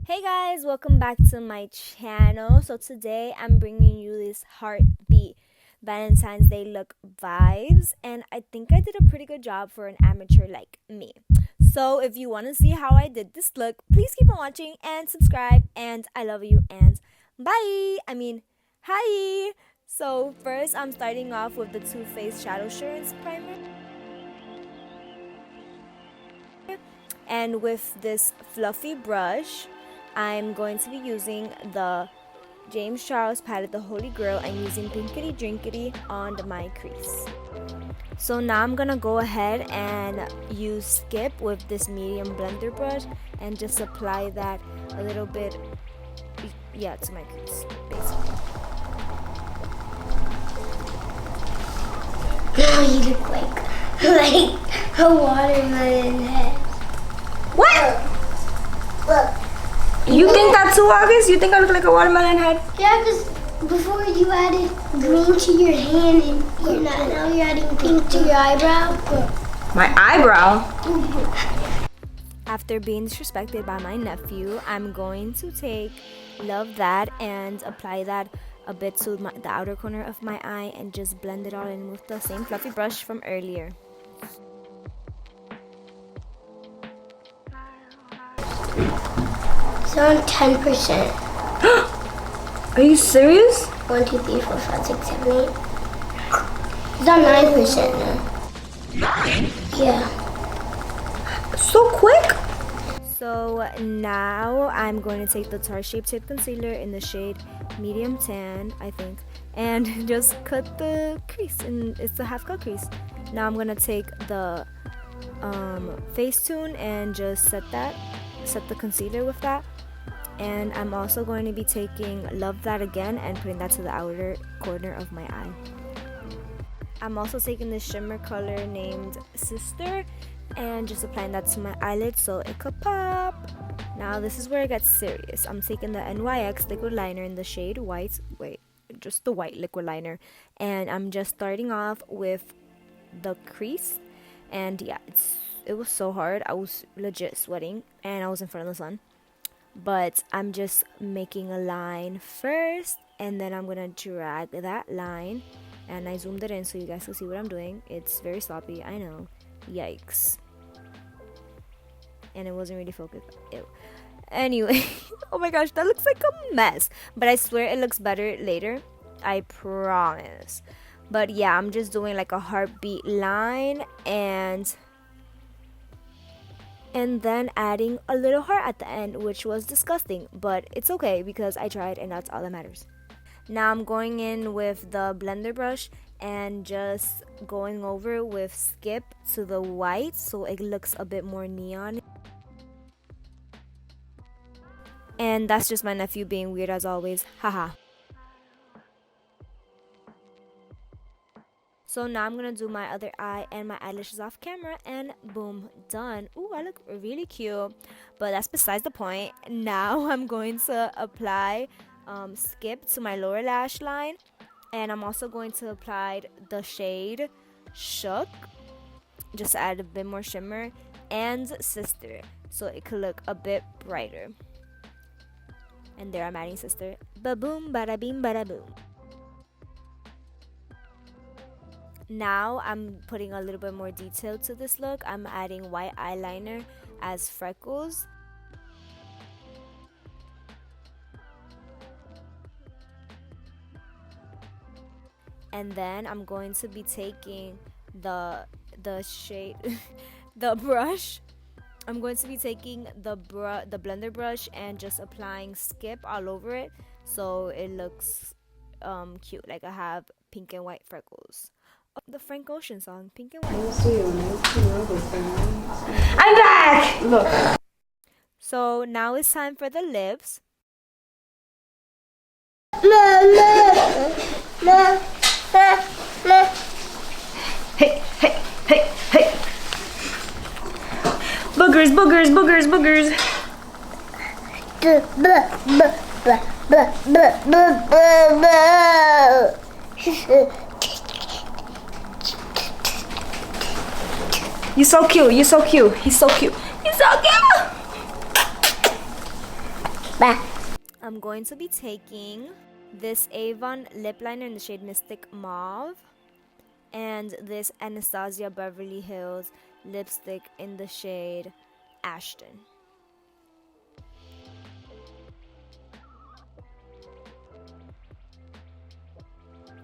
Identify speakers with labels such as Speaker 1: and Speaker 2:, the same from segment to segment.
Speaker 1: Hey guys, welcome back to my channel. So today I'm bringing you this heartbeat Valentine's Day look vibes, and I think I did a pretty good job for an amateur like me. So if you want to see how I did this look, please keep on watching and subscribe, and I love you and bye. Hi. So first I'm starting off with the Too Faced Shadow Assurance Primer. And with this fluffy brush, I'm going to be using the James Charles palette, the Holy Grail, and using Pinkity Drinkity on my crease. So now I'm gonna go ahead and use Skip with this medium blender brush and just apply that a little bit, to my crease, basically.
Speaker 2: Now you look like a watermelon head.
Speaker 1: What?
Speaker 2: Look.
Speaker 1: You think that's too obvious? You think I look like a watermelon head?
Speaker 2: Yeah, because before you added green to your hand and now you're adding pink to your eyebrow.
Speaker 1: My eyebrow? After being disrespected by my nephew, I'm going to take Love That and apply that a bit to the outer corner of my eye and just blend it all in with the same fluffy brush from earlier.
Speaker 2: It's on 10%.
Speaker 1: Are you serious?
Speaker 2: 1, 2, 3, 4, 5, 6, 7, 8. It's on 9% now. 9? Yeah.
Speaker 1: So quick! So now I'm going to take the Tarte Shape Tape Concealer in the shade Medium Tan, I think, and just cut the crease, and it's a half cut crease. Now I'm going to take the Facetune and just set the concealer with that. And I'm also going to be taking Love That again and putting that to the outer corner of my eye. I'm also taking this shimmer color named Sister and just applying that to my eyelid so it could pop. Now this is where it gets serious. I'm taking the NYX liquid liner in the shade white. Just the white liquid liner. And I'm just starting off with the crease. And yeah, it was so hard. I was legit sweating and I was in front of the sun. But I'm just making a line first, and then I'm gonna drag that line, and I zoomed it in so you guys can see what I'm doing. It's very sloppy, I know. Yikes. And it wasn't really focused. Ew. Anyway, oh my gosh, that looks like a mess. But I swear it looks better later. I promise. But yeah, I'm just doing like a heartbeat line and then adding a little heart at the end, which was disgusting, but it's okay because I tried and that's all that matters. Now I'm going in with the blender brush and just going over with Skip to the white so it looks a bit more neon. And that's just my nephew being weird as always, haha. So now I'm gonna do my other eye and my eyelashes off camera, and boom, done. Ooh, I look really cute, but that's besides the point. Now I'm going to apply Skip to my lower lash line, and I'm also going to apply the shade Shook, just to add a bit more shimmer, and Sister, so it could look a bit brighter. And there I'm adding Sister. Ba-boom, bada-beam, bada-boom. Now I'm putting a little bit more detail to this look. I'm adding white eyeliner as freckles. And then I'm going to be taking the shade, the brush. I'm going to be taking the blender brush and just applying Skip all over it so it looks cute, like I have pink and white freckles. The Frank Ocean song, Pink and White. I'm back! Look. So now it's time for the lips. Hey. Boogers. You're so cute. He's so cute. I'm going to be taking this Avon lip liner in the shade Mystic Mauve and this Anastasia Beverly Hills lipstick in the shade Ashton.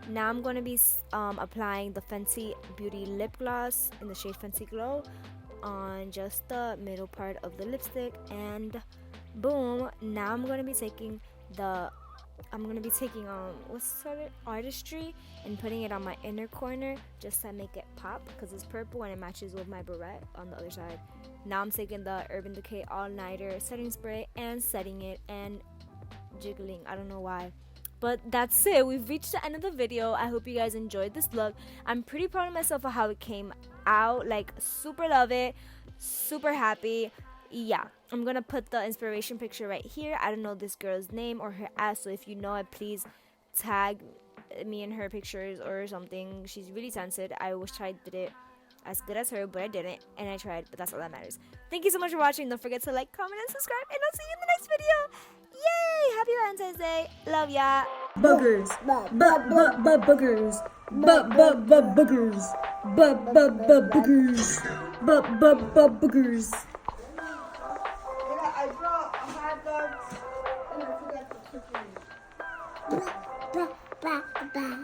Speaker 1: Now I'm going to be applying the Fenty Beauty lip gloss in the shade Fenty Glow on just the middle part of the lipstick, and boom, now I'm going to be taking what's it, Artistry, and putting it on my inner corner just to make it pop because it's purple and it matches with my barrette on the other side. Now I'm taking the Urban Decay All Nighter setting spray and setting it and jiggling. I don't know why. But that's it. We've reached the end of the video. I hope you guys enjoyed this look. I'm pretty proud of myself for how it came out. Like, super love it. Super happy. Yeah. I'm going to put the inspiration picture right here. I don't know this girl's name or her ass. So if you know it, please tag me in her pictures or something. She's really talented. I wish I did it as good as her, but I didn't. And I tried. But that's all that matters. Thank you so much for watching. Don't forget to like, comment, and subscribe. And I'll see you in the next video. Yay! Happy Valentine's Day. Love ya.
Speaker 3: Boogers. Boogers. Boogers. Boogers. Boogers.
Speaker 4: I brought a hot dog and I forgot the chicken.
Speaker 2: Blah, blah, blah, blah.